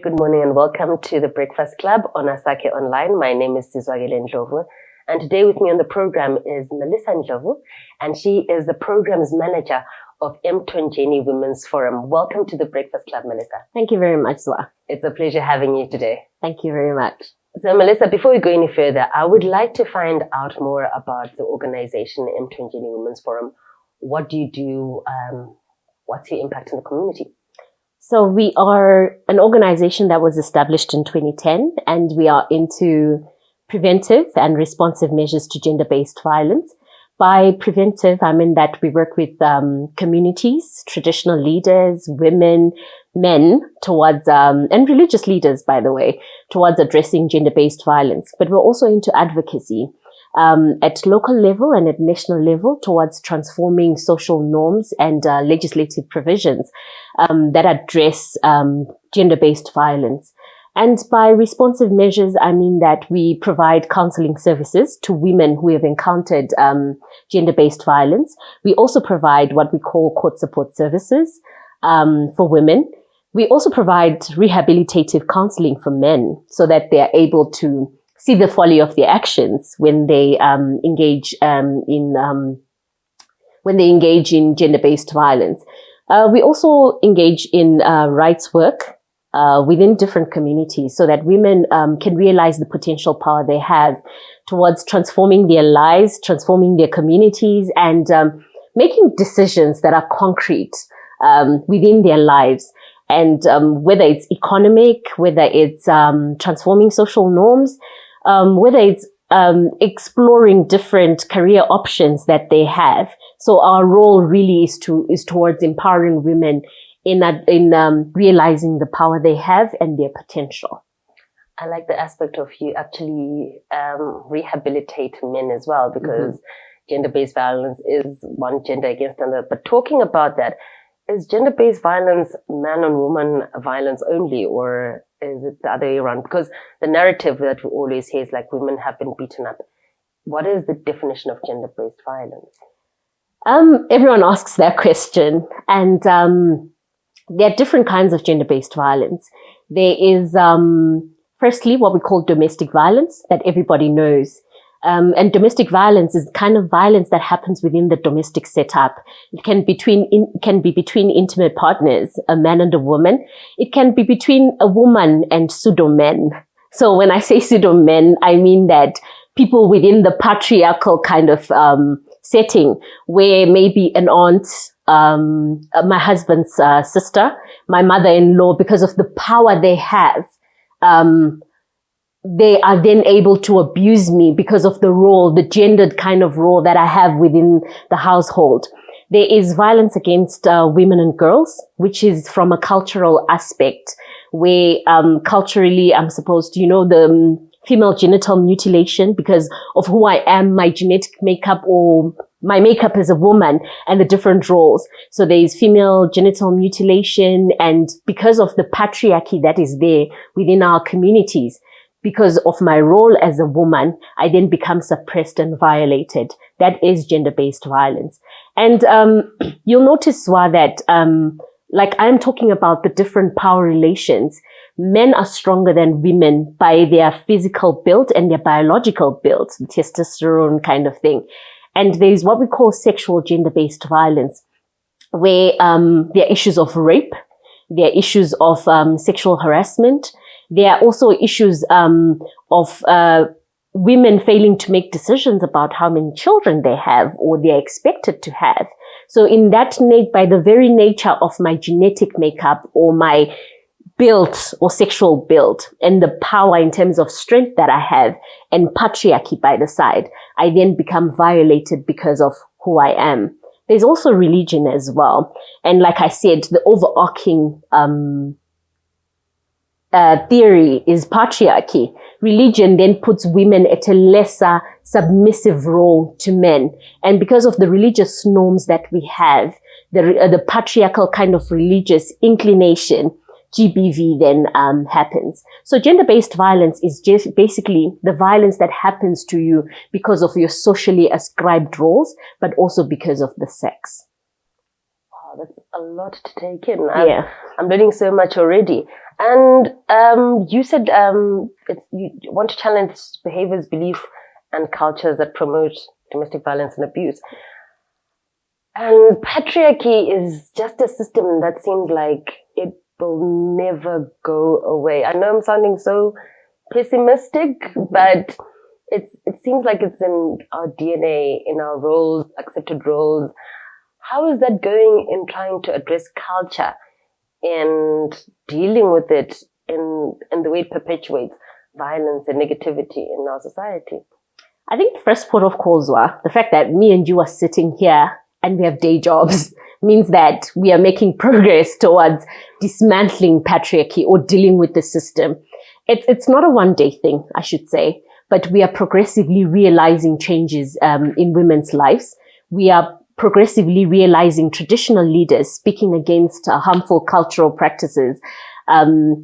good morning and welcome to the Breakfast Club on Asake Online. My name is Sizwakele Ndlovu, and today with me on the program is Melissa Ndlovu, and she is the programs manager of Emthonjeni Women's Forum. Welcome to the Breakfast Club, Melissa. Thank you very much, Zwa. It's a pleasure having you today. Thank you very much. So, Melissa, before we go any further, I would like to find out more about the organization Emthonjeni Women's Forum. What do you do? What's your impact in the community? So we are an organization that was established in 2010, and we are into preventive and responsive measures to gender-based violence. By preventive, I mean that we work with communities, traditional leaders, women, men towards, and religious leaders, by the way, towards addressing gender-based violence. But we're also into advocacy at local level and at national level towards transforming social norms and legislative provisions that address gender-based violence. And by responsive measures, I mean that we provide counseling services to women who have encountered gender-based violence. We also provide what we call court support services for women. We also provide rehabilitative counseling for men so that they are able to see the folly of their actions when they engage in gender-based violence. We also engage in rights work within different communities so that women can realize the potential power they have towards transforming their lives, transforming their communities, and making decisions that are concrete within their lives. And whether it's economic, whether it's transforming social norms, whether it's exploring different career options that they have. So our role really is towards empowering women in realizing the power they have and their potential. I like the aspect of you actually rehabilitate men as well, because gender-based violence is one gender against another. But talking about that, is gender-based violence man-on-woman violence only, or is it the other way around? Because the narrative that we always hear is like women have been beaten up. What is the definition of gender-based violence? Everyone asks that question, and there are different kinds of gender-based violence. There is, firstly, what we call domestic violence that everybody knows. And domestic violence is the kind of violence that happens within the domestic setup. It can be between intimate partners, a man and a woman. It can be between a woman and pseudo-men. So when I say pseudo-men, I mean that people within the patriarchal kind of setting, where maybe an aunt, my husband's sister, my mother-in-law, because of the power they have, they are then able to abuse me because of the role, the gendered kind of role that I have within the household. There is violence against women and girls, which is from a cultural aspect, where culturally I'm supposed to, the female genital mutilation because of who I am, my genetic makeup, or my makeup as a woman, and the different roles. So there is female genital mutilation, and because of the patriarchy that is there within our communities, because of my role as a woman, I then become suppressed and violated. That is gender-based violence. And you'll notice, Swa, that like I'm talking about the different power relations, men are stronger than women by their physical build and their biological build, the testosterone kind of thing. And there's what we call sexual gender-based violence, where there are issues of rape, there are issues of sexual harassment. There are also issues of women failing to make decisions about how many children they have or they're expected to have. So in that by the very nature of my genetic makeup or my build or sexual build and the power in terms of strength that I have and patriarchy by the side, I then become violated because of who I am. There's also religion as well. And like I said, the overarching theory is patriarchy. Religion then puts women at a lesser submissive role to men. And because of the religious norms that we have, the patriarchal kind of religious inclination, GBV then happens. So gender-based violence is just basically the violence that happens to you because of your socially ascribed roles, but also because of the sex. Wow, that's a lot to take in. I'm learning so much already. And you said you want to challenge behaviors, beliefs, and cultures that promote domestic violence and abuse. And patriarchy is just a system that seems like it will never go away. I know I'm sounding so pessimistic, but it seems like it's in our DNA, in our roles, accepted roles. How is that going in trying to address culture and dealing with it in the way it perpetuates violence and negativity in our society? I think the first port of call, Zwa, the fact that me and you are sitting here and we have day jobs means that we are making progress towards dismantling patriarchy or dealing with the system. It's not a one-day thing, I should say, but we are progressively realizing changes in women's lives. We are progressively realizing traditional leaders speaking against harmful cultural practices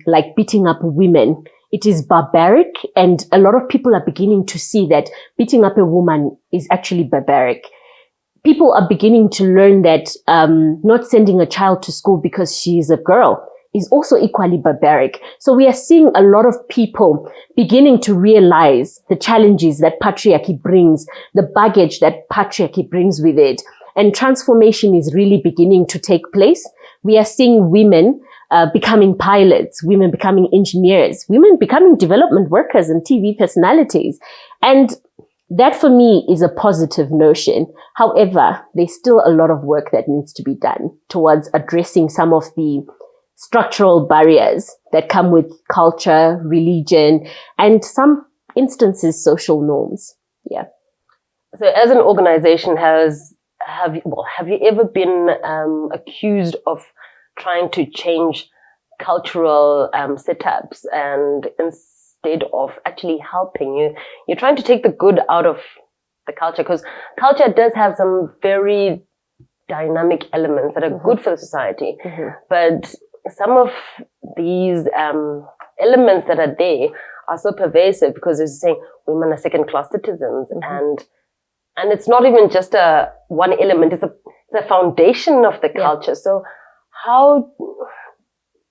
like beating up women. It is barbaric, and a lot of people are beginning to see that beating up a woman is actually barbaric. People are beginning to learn that not sending a child to school because she is a girl is also equally barbaric. So we are seeing a lot of people beginning to realize the challenges that patriarchy brings, the baggage that patriarchy brings with it. And transformation is really beginning to take place. We are seeing women becoming pilots, women becoming engineers, women becoming development workers and TV personalities. And that for me is a positive notion. However, there's still a lot of work that needs to be done towards addressing some of the structural barriers that come with culture, religion, and some instances, social norms. Yeah. So as an organization, have you ever been accused of trying to change cultural setups, and instead of actually helping you're trying to take the good out of the culture? Because culture does have some very dynamic elements that are good for the society, but some of these elements that are there are so pervasive because it's saying women are second-class citizens, and it's not even just one element; it's a foundation of the culture. So how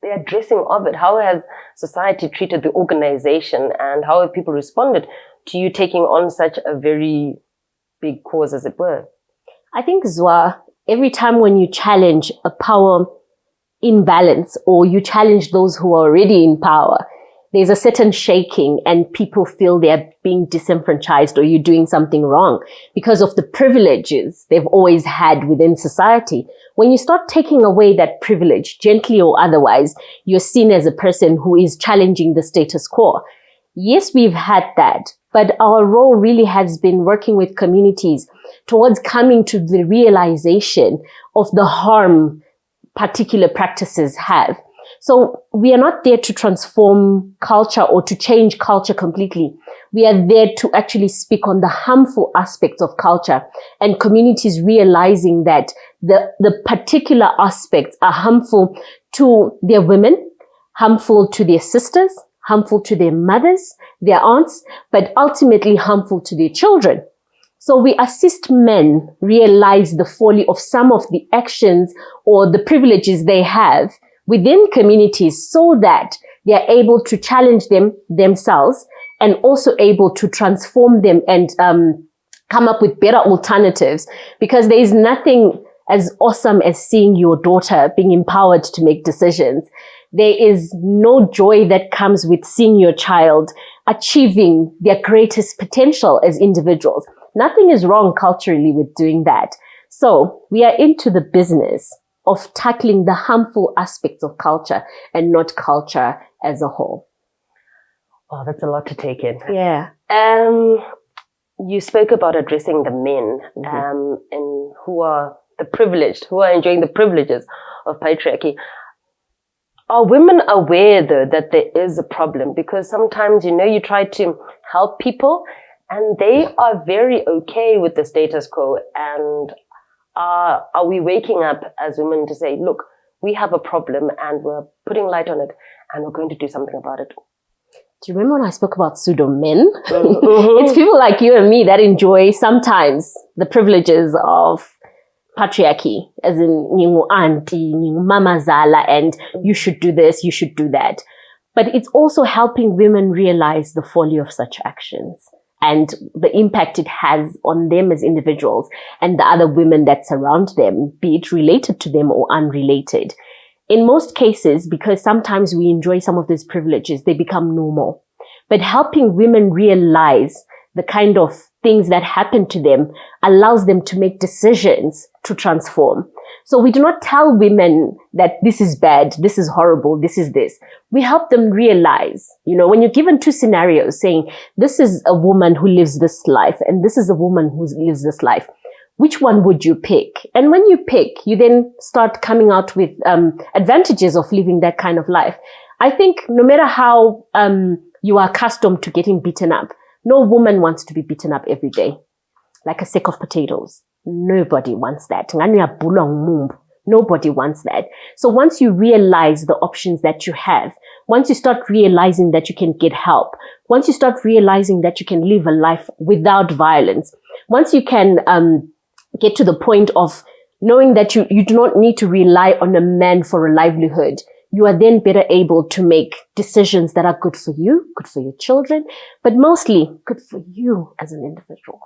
the addressing of it? How has society treated the organization, and how have people responded to you taking on such a very big cause, as it were? I think, Zwa, every time when you challenge a power imbalance or you challenge those who are already in power, there's a certain shaking and people feel they're being disenfranchised or you're doing something wrong because of the privileges they've always had within society. When you start taking away that privilege, gently or otherwise, you're seen as a person who is challenging the status quo. Yes, we've had that, but our role really has been working with communities towards coming to the realization of the harm particular practices have. So we are not there to transform culture or to change culture completely. We are there to actually speak on the harmful aspects of culture, and communities realizing that the particular aspects are harmful to their women, harmful to their sisters, harmful to their mothers, their aunts, but ultimately harmful to their children. So we assist men realize the folly of some of the actions or the privileges they have within communities so that they are able to challenge them themselves and also able to transform them and come up with better alternatives, because there is nothing as awesome as seeing your daughter being empowered to make decisions. There is no joy that comes with seeing your child achieving their greatest potential as individuals. Nothing is wrong culturally with doing that. So we are into the business of tackling the harmful aspects of culture and not culture as a whole. Oh, that's a lot to take in. Yeah. You spoke about addressing the men and who are the privileged, who are enjoying the privileges of patriarchy. Are women aware, though, that there is a problem? Because sometimes, you try to help people and they are very okay with the status quo. And are we waking up as women to say, look, we have a problem and we're putting light on it and we're going to do something about it? Do you remember when I spoke about pseudo men? It's people like you and me that enjoy sometimes the privileges of patriarchy, as in ningu auntie, ningu mama zala, and you should do this, you should do that. But it's also helping women realize the folly of such actions and the impact it has on them as individuals and the other women that surround them, be it related to them or unrelated. In most cases, because sometimes we enjoy some of these privileges, they become normal. But helping women realize the kind of things that happen to them allows them to make decisions to transform. So we do not tell women that this is bad, this is horrible, this is this. We help them realize, when you're given two scenarios saying, this is a woman who lives this life and this is a woman who lives this life, which one would you pick? And when you pick, you then start coming out with advantages of living that kind of life. I think no matter how you are accustomed to getting beaten up, no woman wants to be beaten up every day like a sack of potatoes. Nobody wants that. Nobody wants that. So once you realize the options that you have, once you start realizing that you can get help, once you start realizing that you can live a life without violence, once you can get to the point of knowing that you do not need to rely on a man for a livelihood, you are then better able to make decisions that are good for you, good for your children, but mostly good for you as an individual.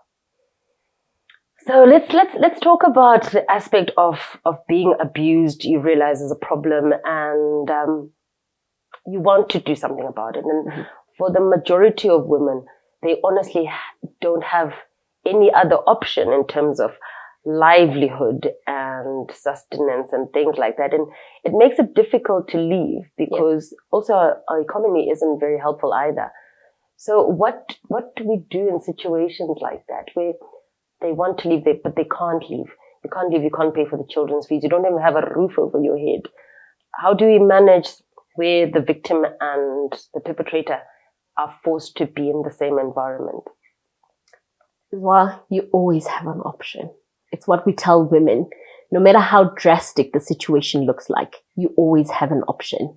So let's talk about the aspect of being abused. You realize is a problem, and you want to do something about it. And for the majority of women, they honestly don't have any other option in terms of livelihood and sustenance and things like that. And it makes it difficult to leave because also our economy isn't very helpful either. So what do we do in situations like that where they want to leave, but they can't leave? You can't leave, you can't pay for the children's fees, you don't even have a roof over your head. How do we manage where the victim and the perpetrator are forced to be in the same environment? Well, you always have an option. It's what we tell women. No matter how drastic the situation looks like, you always have an option.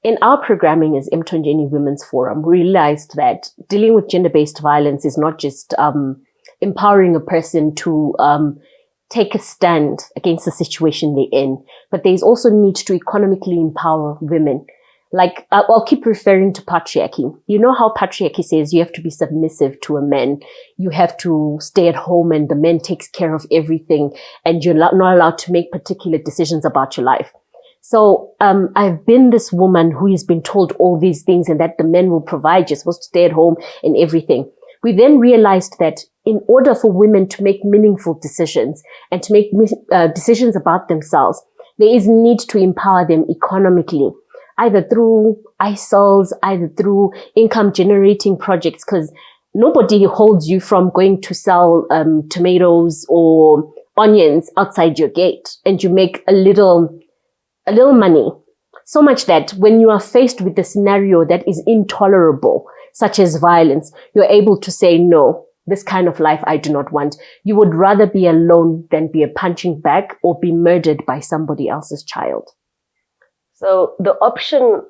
In our programming as Emthonjeni Women's Forum, we realized that dealing with gender-based violence is not just empowering a person to take a stand against the situation they're in, but there's also need to economically empower women. Like, I'll keep referring to patriarchy. You know how patriarchy says you have to be submissive to a man. You have to stay at home and the man takes care of everything and you're not allowed to make particular decisions about your life. So I've been this woman who has been told all these things and that the men will provide. You're supposed to stay at home and everything. We then realized that in order for women to make meaningful decisions and to make decisions about themselves, there is need to empower them economically, either through ISOLs, either through income generating projects, because nobody holds you from going to sell tomatoes or onions outside your gate and you make a little money. So much that when you are faced with a scenario that is intolerable, such as violence, you're able to say, no, this kind of life I do not want. You would rather be alone than be a punching bag or be murdered by somebody else's child. So the option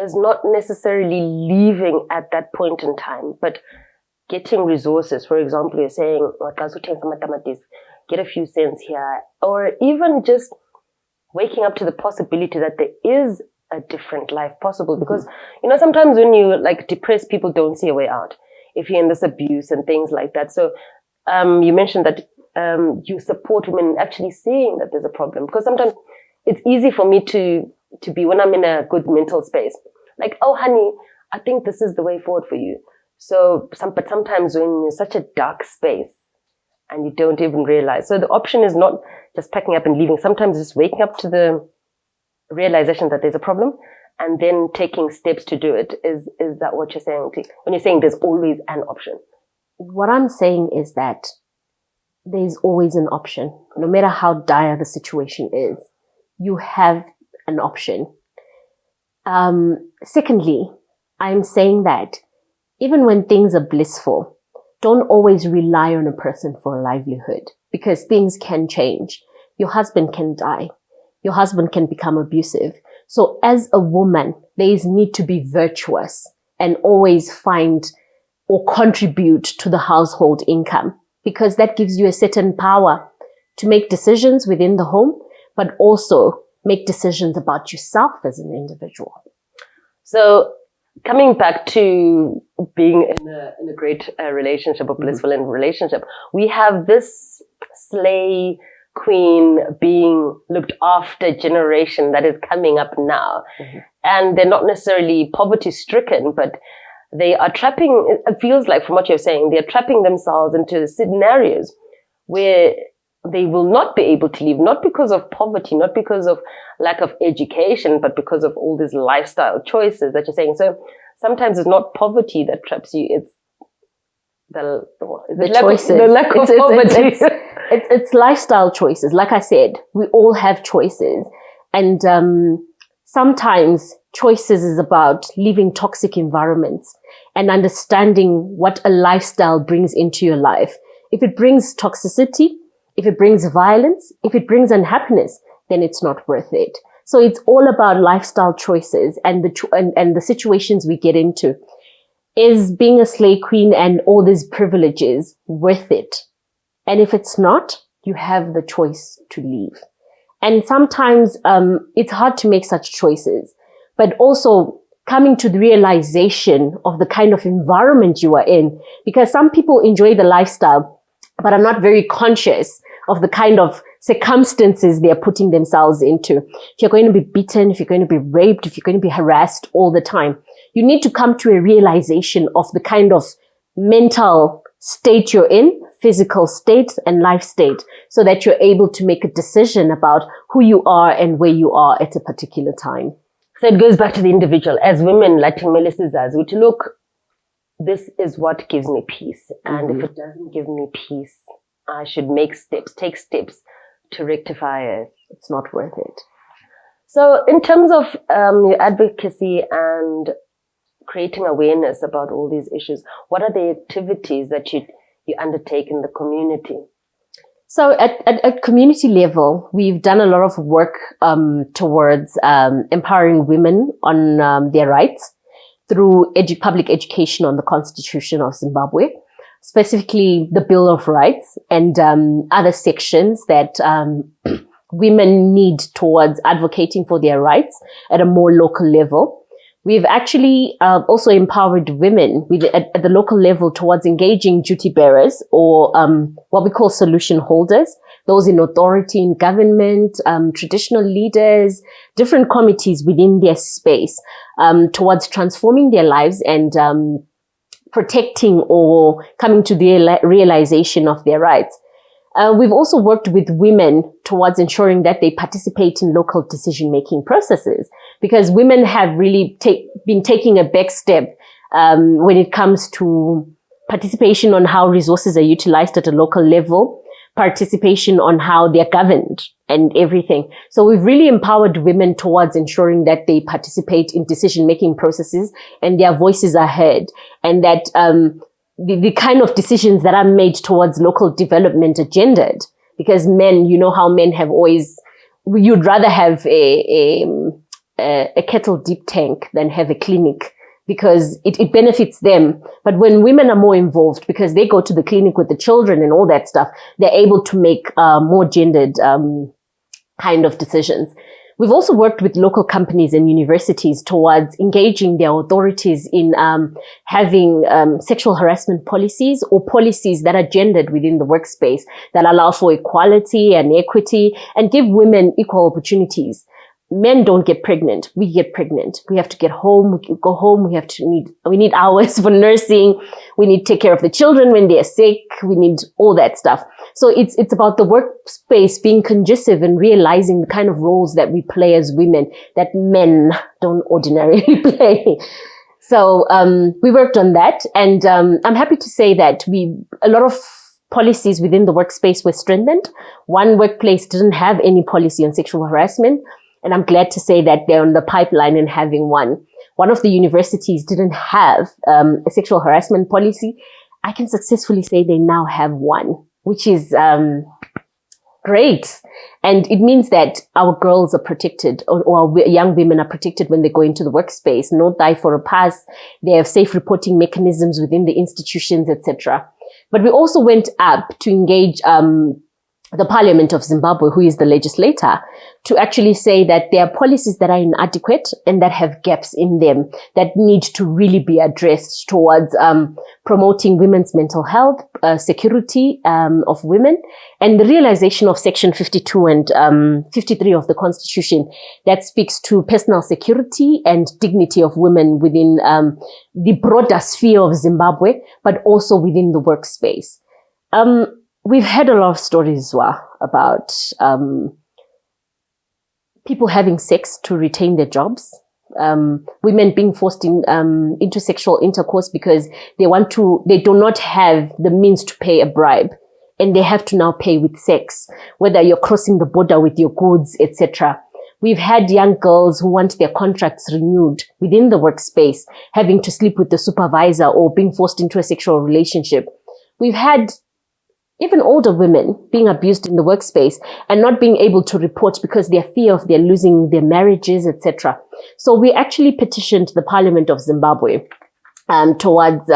is not necessarily leaving at that point in time, but getting resources. For example, you're saying, get a few cents here, or even just waking up to the possibility that there is a different life possible. Because, sometimes when you depressed, people don't see a way out if you're in this abuse and things like that. So you mentioned that you support women actually seeing that there's a problem, because sometimes it's easy for me to be, when I'm in a good mental space, like, oh honey, I think this is the way forward for you. But sometimes when you're in such a dark space and you don't even realize. So the option is not just packing up and leaving. Sometimes it's waking up to the realization that there's a problem and then taking steps to do it. Is that what you're saying? When you're saying there's always an option? What I'm saying is that there's always an option. No matter how dire the situation is, you have an option. Secondly, I'm saying that even when things are blissful, don't always rely on a person for a livelihood, because things can change. Your husband can die. Your husband can become abusive. So as a woman, there is need to be virtuous and always find or contribute to the household income, because that gives you a certain power to make decisions within the home, but also make decisions about yourself as an individual. So coming back to being in a great relationship, a blissful relationship, we have this slay queen being looked after generation that is coming up now. And they're not necessarily poverty stricken, but they are trapping, it feels like from what you're saying, they're trapping themselves into scenarios where they will not be able to leave, not because of poverty, not because of lack of education, but because of all these lifestyle choices that you're saying. So sometimes it's not poverty that traps you, it's the choices. The lack of poverty. It's lifestyle choices. Like I said, we all have choices. And sometimes choices is about leaving toxic environments and understanding what a lifestyle brings into your life. If it brings toxicity, if it brings violence, if it brings unhappiness, then it's not worth it. So it's all about lifestyle choices and the situations we get into. Is being a slay queen and all these privileges worth it? And if it's not, you have the choice to leave. And sometimes it's hard to make such choices, but also coming to the realization of the kind of environment you are in, because some people enjoy the lifestyle, but are not very conscious of the kind of circumstances they are putting themselves into. If you're going to be beaten, if you're going to be raped, if you're going to be harassed all the time, you need to come to a realization of the kind of mental state you're in, physical state and life state, so that you're able to make a decision about who you are and where you are at a particular time. So it goes back to the individual. As women, like Melissa says, we to look, this is what gives me peace. And if it doesn't give me peace, I should take steps to rectify it. It's not worth it. So in terms of your advocacy and creating awareness about all these issues, what are the activities that you undertake in the community? So at community level, we've done a lot of work towards empowering women on their rights through public education on the Constitution of Zimbabwe, specifically the Bill of Rights and other sections that women need towards advocating for their rights at a more local level. We've actually also empowered women at the local level towards engaging duty bearers or what we call solution holders, those in authority in government, traditional leaders, different committees within their space towards transforming their lives and protecting or coming to the realization of their rights. We've also worked with women towards ensuring that they participate in local decision-making processes, because women have really been taking a back step when it comes to participation on how resources are utilized at a local level, participation on how they're governed and everything. So we've really empowered women towards ensuring that they participate in decision-making processes and their voices are heard, and that the kind of decisions that are made towards local development are gendered, because men, you know how men have always, you'd rather have a kettle deep tank than have a clinic, because it benefits them. But when women are more involved, because they go to the clinic with the children and all that stuff, they're able to make more gendered kind of decisions. We've also worked with local companies and universities towards engaging their authorities in having sexual harassment policies or policies that are gendered within the workspace that allow for equality and equity and give women equal opportunities. Men don't get pregnant. We get pregnant. We have to get home. We go home. We need hours for nursing. We need to take care of the children when they're sick. We need all that stuff. So it's about the workspace being conducive and realizing the kind of roles that we play as women that men don't ordinarily play. So, we worked on that, and, I'm happy to say that a lot of policies within the workspace were strengthened. One workplace didn't have any policy on sexual harassment, and I'm glad to say that they're on the pipeline and having one. One of the universities didn't have a sexual harassment policy. I can successfully say they now have one, which is great. And it means that our girls are protected, or our young women are protected when they go into the workspace. No die for a pass. They have safe reporting mechanisms within the institutions, etc. But we also went up to engage the Parliament of Zimbabwe, who is the legislator, to actually say that there are policies that are inadequate and that have gaps in them that need to really be addressed towards promoting women's mental health, security of women, and the realization of Section 52 and 53 of the Constitution that speaks to personal security and dignity of women within the broader sphere of Zimbabwe, but also within the workspace. We've heard a lot of stories as well about people having sex to retain their jobs, women being forced into sexual intercourse because they do not have the means to pay a bribe, and they have to now pay with sex, whether you're crossing the border with your goods, etc. We've had young girls who want their contracts renewed within the workspace, having to sleep with the supervisor or being forced into a sexual relationship. We've had even older women being abused in the workspace and not being able to report because their fear of losing their marriages, etc. So we actually petitioned the Parliament of Zimbabwe towards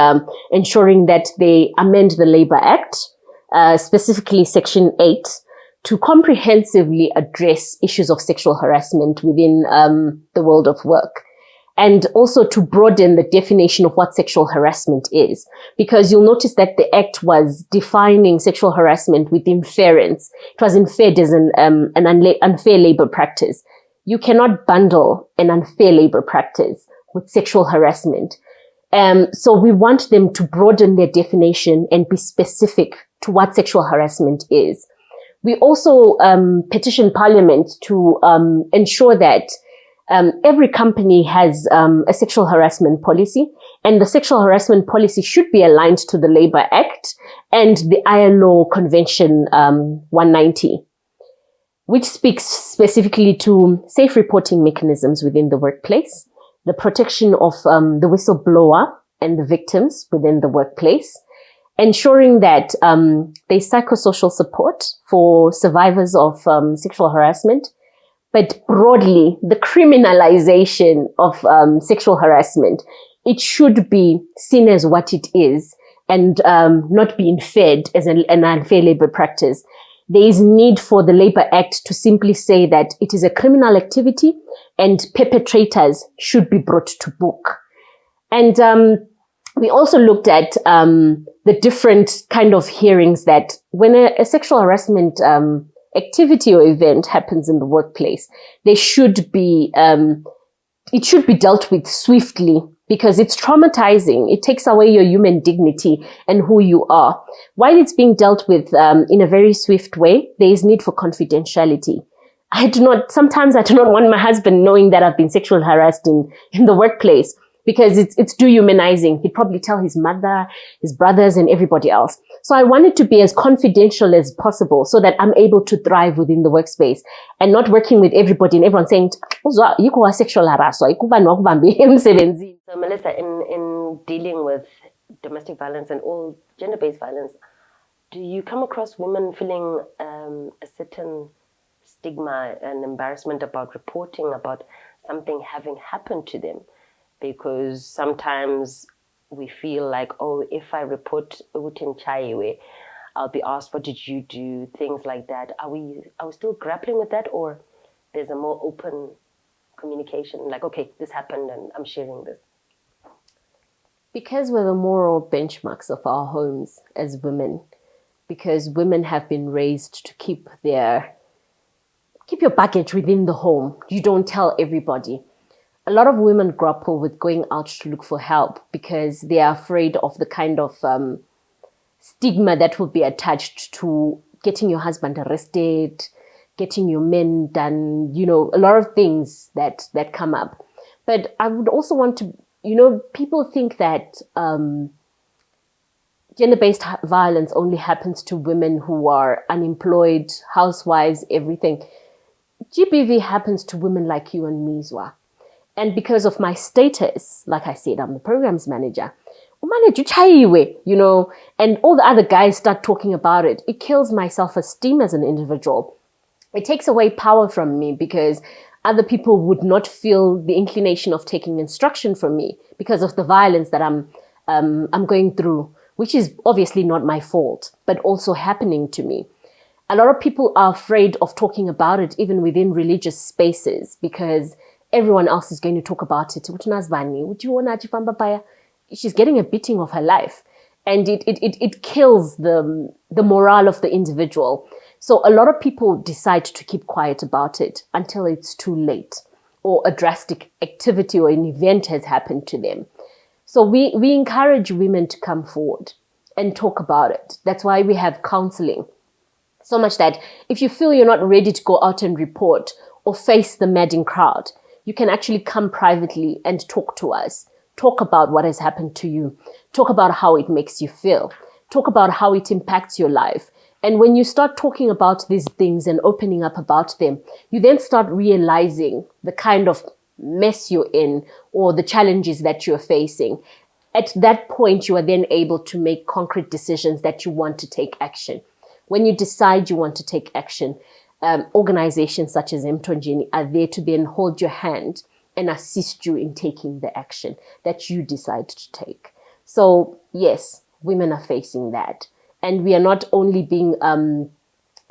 ensuring that they amend the Labour Act, specifically Section 8, to comprehensively address issues of sexual harassment within the world of work. And also to broaden the definition of what sexual harassment is. Because you'll notice that the Act was defining sexual harassment with inference. It was inferred as an unfair labor practice. You cannot bundle an unfair labor practice with sexual harassment. So we want them to broaden their definition and be specific to what sexual harassment is. We also petition Parliament to ensure that every company has a sexual harassment policy, and the sexual harassment policy should be aligned to the Labour Act and the ILO Convention 190, which speaks specifically to safe reporting mechanisms within the workplace, the protection of the whistleblower and the victims within the workplace, ensuring that there's psychosocial support for survivors of sexual harassment, but broadly, the criminalization of sexual harassment, it should be seen as what it is and not be inferred as an unfair labor practice. There is need for the Labour Act to simply say that it is a criminal activity and perpetrators should be brought to book. And we also looked at the different kind of hearings that when a sexual harassment activity or event happens in the workplace, it should be dealt with swiftly because it's traumatizing. It takes away your human dignity and who you are. While it's being dealt with in a very swift way, there is need for confidentiality. Sometimes I do not want my husband knowing that I've been sexually harassed in the workplace because it's dehumanizing. He'd probably tell his mother, his brothers, and everybody else. So I want it to be as confidential as possible so that I'm able to thrive within the workspace and not working with everybody and everyone saying, you are sexual harassment. So Melissa, in dealing with domestic violence and all gender-based violence, do you come across women feeling a certain stigma and embarrassment about reporting about something having happened to them? Because sometimes we feel like, if I report Utin Chaiwe, I'll be asked, what did you do? Things like that. Are we still grappling with that, or there's a more open communication? Like, okay, this happened and I'm sharing this. Because we're the moral benchmarks of our homes as women, because women have been raised to keep your baggage within the home. You don't tell everybody. A lot of women grapple with going out to look for help because they are afraid of the kind of stigma that will be attached to getting your husband arrested, getting your men done, a lot of things that come up. But I would also want to, people think that gender-based violence only happens to women who are unemployed, housewives, everything. GBV happens to women like you and me, Zwa. And because of my status, like I said, I'm the programs manager, and all the other guys start talking about it. It kills my self-esteem as an individual. It takes away power from me because other people would not feel the inclination of taking instruction from me because of the violence that I'm going through, which is obviously not my fault, but also happening to me. A lot of people are afraid of talking about it, even within religious spaces, because everyone else is going to talk about it. She's getting a beating of her life. And it kills the morale of the individual. So a lot of people decide to keep quiet about it until it's too late, or a drastic activity or an event has happened to them. So we encourage women to come forward and talk about it. That's why we have counseling. So much that if you feel you're not ready to go out and report or face the madding crowd, you can actually come privately and talk to us. Talk about what has happened to you. Talk about how it makes you feel. Talk about how it impacts your life. And when you start talking about these things and opening up about them, you then start realizing the kind of mess you're in or the challenges that you're facing. At that point, you are then able to make concrete decisions that you want to take action. When you decide you want to take action, organizations such as Emthonjeni are there to then hold your hand and assist you in taking the action that you decide to take. So yes, women are facing that. And we are not only being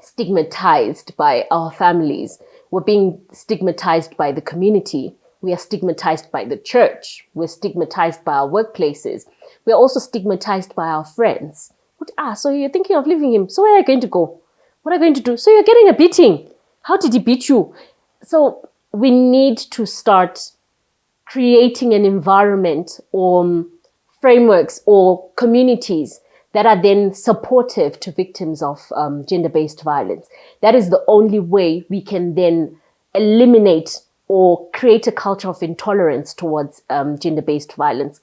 stigmatized by our families, we're being stigmatized by the community. We are stigmatized by the church. We're stigmatized by our workplaces. We're also stigmatized by our friends. So you're thinking of leaving him. So where are you going to go? What are you going to do? So you're getting a beating. How did he beat you? So we need to start creating an environment or frameworks or communities that are then supportive to victims of gender-based violence. That is the only way we can then eliminate or create a culture of intolerance towards gender-based violence.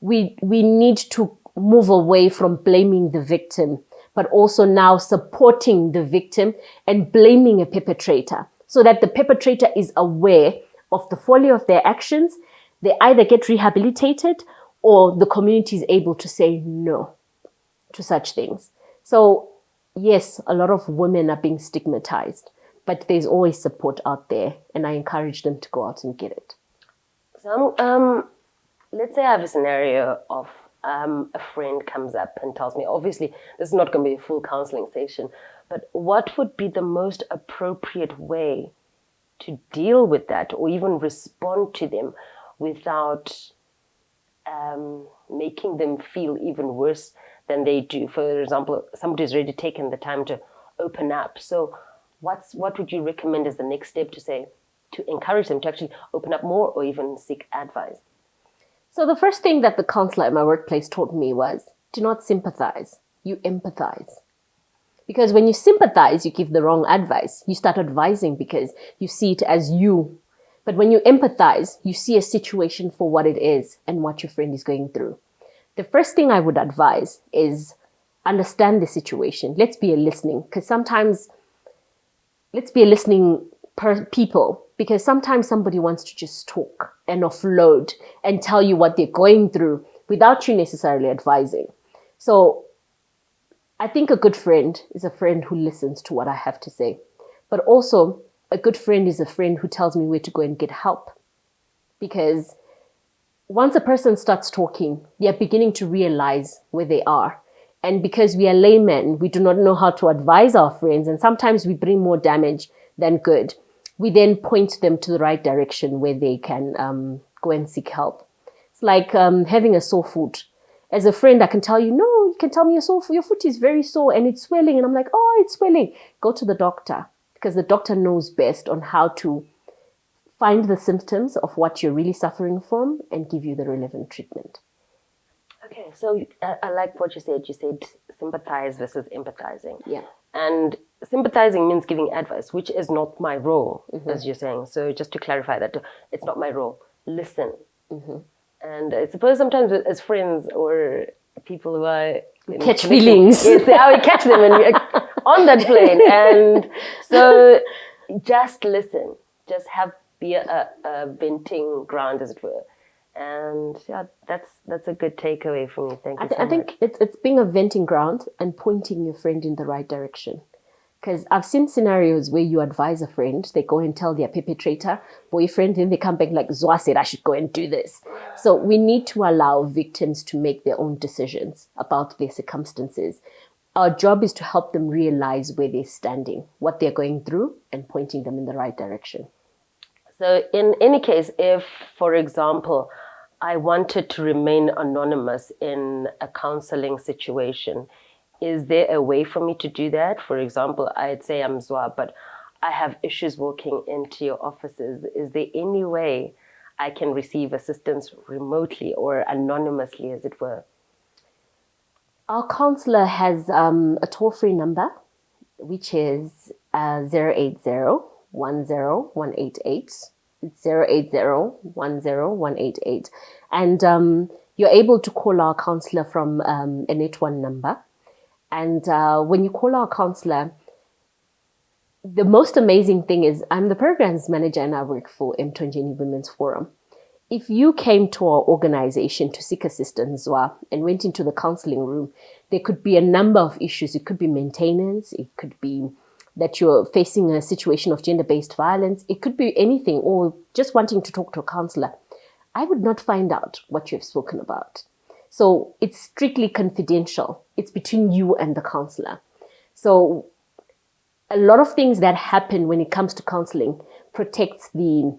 We need to move away from blaming the victim, but also now supporting the victim and blaming a perpetrator, so that the perpetrator is aware of the folly of their actions. They either get rehabilitated or the community is able to say no to such things. So yes, a lot of women are being stigmatized, but there's always support out there, and I encourage them to go out and get it. So let's say I have a scenario of a friend comes up and tells me, obviously this is not going to be a full counseling session, but what would be the most appropriate way to deal with that or even respond to them without making them feel even worse than they do? For example, somebody's already taken the time to open up. So what would you recommend as the next step to say, to encourage them to actually open up more or even seek advice? So the first thing that the counselor at my workplace taught me was, do not sympathize, you empathize. Because when you sympathize, you give the wrong advice. You start advising because you see it as you. But when you empathize, you see a situation for what it is and what your friend is going through. The first thing I would advise is understand the situation. Let's be a listening, because sometimes let's be a listening people, because sometimes somebody wants to just talk and offload and tell you what they're going through without you necessarily advising. So I think a good friend is a friend who listens to what I have to say. But also, a good friend is a friend who tells me where to go and get help. Because once a person starts talking, they are beginning to realize where they are. And because we are laymen, we do not know how to advise our friends, and sometimes we bring more damage than good. We then point them to the right direction where they can go and seek help. It's like having a sore foot. As a friend, I can tell you, no, you can tell me your foot is very sore and it's swelling. And I'm like, oh, it's swelling. Go to the doctor, because the doctor knows best on how to find the symptoms of what you're really suffering from and give you the relevant treatment. Okay, so I like what you said. You said sympathize versus empathizing. Yeah. And sympathizing means giving advice, which is not my role, as you're saying. So just to clarify that, it's not my role. Listen. And I suppose sometimes as friends or people who are... catch feelings. Yes, we catch them and we're on that plane. And so just listen. Just be a venting ground, as it were. And yeah, that's a good takeaway for me. Thank you so much. I think it's being a venting ground and pointing your friend in the right direction. Because I've seen scenarios where you advise a friend, they go and tell their perpetrator, boyfriend, and they come back like, Zwa said I should go and do this. So we need to allow victims to make their own decisions about their circumstances. Our job is to help them realize where they're standing, what they're going through, and pointing them in the right direction. So in any case, if, for example, I wanted to remain anonymous in a counseling situation, is there a way for me to do that? For example, I'd say I'm Zwa, but I have issues walking into your offices. Is there any way I can receive assistance remotely or anonymously, as it were? Our counselor has a toll-free number, which is 080-10188. It's 080-10188. And you're able to call our counselor from a Net One number. And when you call our counselor, the most amazing thing is I'm the programs manager and I work for Emthonjeni Women's Forum. If you came to our organization to seek assistance and went into the counseling room, there could be a number of issues. It could be maintenance. It could be that you're facing a situation of gender-based violence. It could be anything, or just wanting to talk to a counselor. I would not find out what you've spoken about. So it's strictly confidential. It's between you and the counselor. So a lot of things that happen when it comes to counseling protects the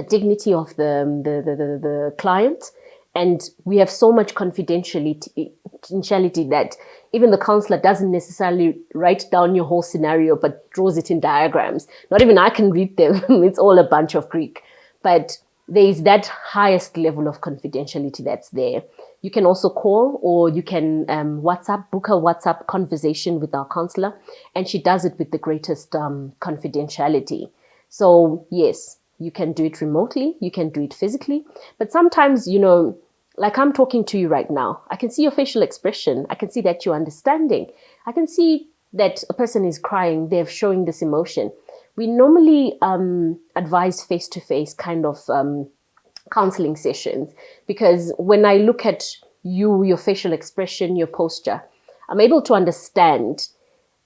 dignity of the client. And we have so much confidentiality that even the counselor doesn't necessarily write down your whole scenario, but draws it in diagrams. Not even I can read them. It's all a bunch of Greek. But there is that highest level of confidentiality that's there. You can also call, or you can book a WhatsApp conversation with our counselor, and she does it with the greatest confidentiality. So yes, you can do it remotely, you can do it physically, but sometimes, like I'm talking to you right now, I can see your facial expression. I can see that you're understanding. I can see that a person is crying, they're showing this emotion. We normally advise face-to-face kind of counseling sessions, because when I look at you, your facial expression, your posture, I'm able to understand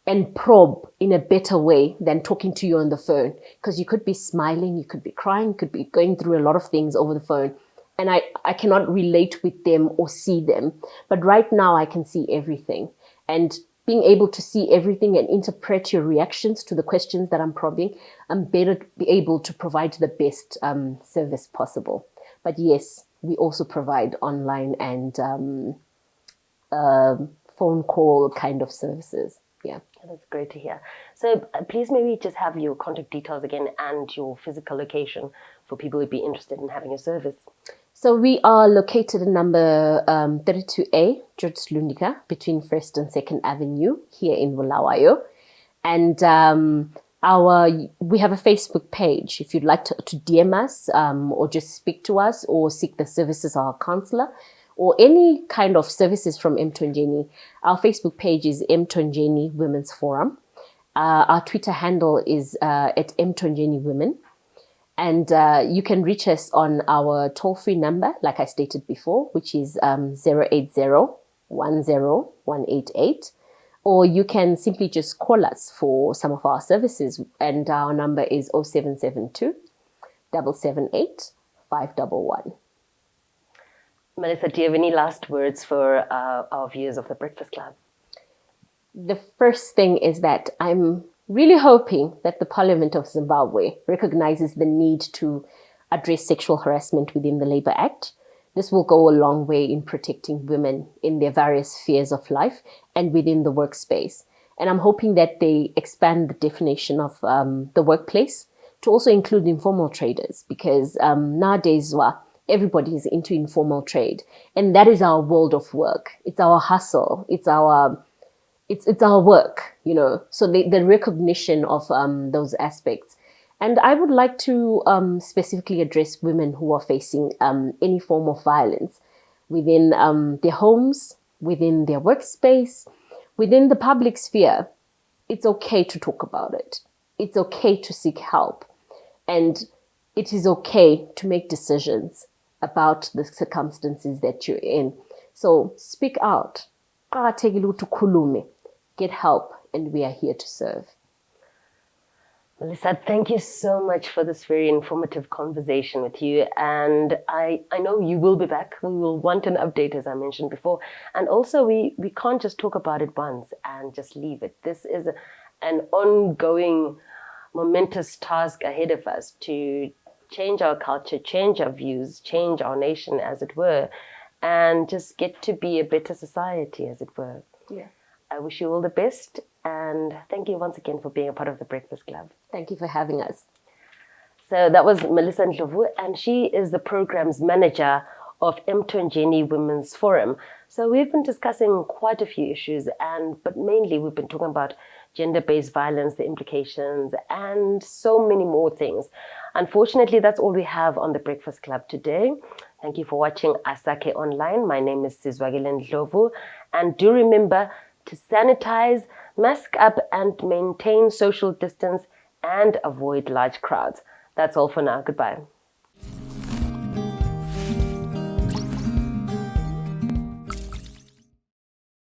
and probe in a better way than talking to you on the phone, because you could be smiling, you could be crying, you could be going through a lot of things over the phone, and I cannot relate with them or see them. But right now I can see everything, and being able to see everything and interpret your reactions to the questions that I'm probing, I'm better be able to provide the best service possible. But yes, we also provide online and phone call kind of services. Yeah. That's great to hear. So please maybe just have your contact details again and your physical location for people who'd be interested in having a service. So we are located at number 32A, George Lundika, between 1st and 2nd Avenue here in Bulawayo. And we have a Facebook page. If you'd like to DM us or just speak to us or seek the services of our counselor or any kind of services from Emthonjeni, our Facebook page is Emthonjeni Women's Forum. Our Twitter handle is at Emthonjeni Women. And you can reach us on our toll-free number, like I stated before, which is 080-10188. Or you can simply just call us for some of our services. And our number is 0772 778 511. Melissa, do you have any last words for our viewers of the Breakfast Club? The first thing is that I'm really hoping that the Parliament of Zimbabwe recognizes the need to address sexual harassment within the Labour Act. This will go a long way in protecting women in their various spheres of life and within the workspace. And I'm hoping that they expand the definition of the workplace to also include informal traders, because nowadays everybody is into informal trade. And that is our world of work. It's our hustle. It's our work, so the recognition of those aspects. And I would like to specifically address women who are facing any form of violence within their homes, within their workspace, within the public sphere. It's okay to talk about it. It's okay to seek help. And it is okay to make decisions about the circumstances that you're in. So speak out. Get help, and we are here to serve. Melissa, thank you so much for this very informative conversation with you. And I know you will be back. We will want an update, as I mentioned before. And also, we can't just talk about it once and just leave it. This is an ongoing, momentous task ahead of us to change our culture, change our views, change our nation, as it were, and just get to be a better society, as it were. Yeah. I wish you all the best, and thank you once again for being a part of the Breakfast Club. Thank you for having us. So that was Melissa Ndlovu, and she is the programs manager of Emthonjeni Women's Forum. So we've been discussing quite a few issues, but mainly we've been talking about gender-based violence, the implications, and so many more things. Unfortunately, that's all we have on the Breakfast Club today. Thank you for watching Asake Online. My name is Sizwakele Ndlovu, and do remember to sanitize, mask up, and maintain social distance and avoid large crowds. That's all for now. Goodbye.